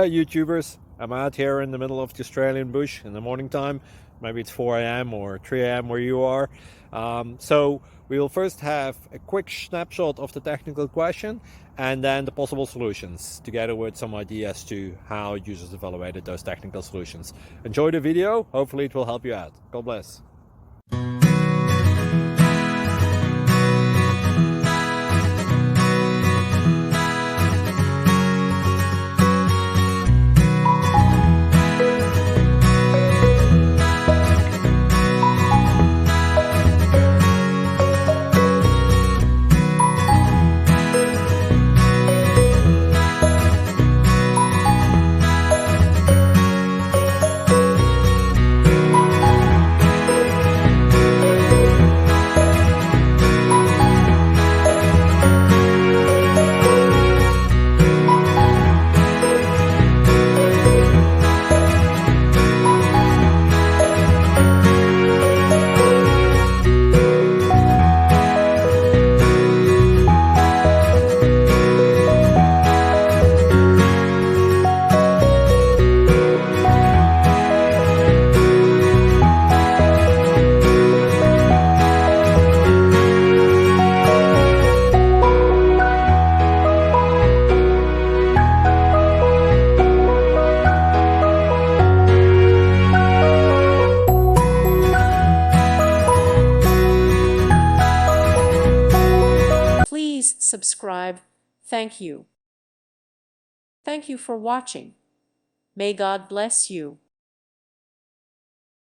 YouTubers. I'm out here in the middle of the Australian bush in the morning time. Maybe it's 4 a.m. or 3 a.m. where you are. So we will first have a quick snapshot of the technical question and then the possible solutions, together with some ideas to how users evaluated those technical solutions. Enjoy the video. Hopefully it will help you out. God bless. Please subscribe. Thank you. Thank you for watching. May God bless you.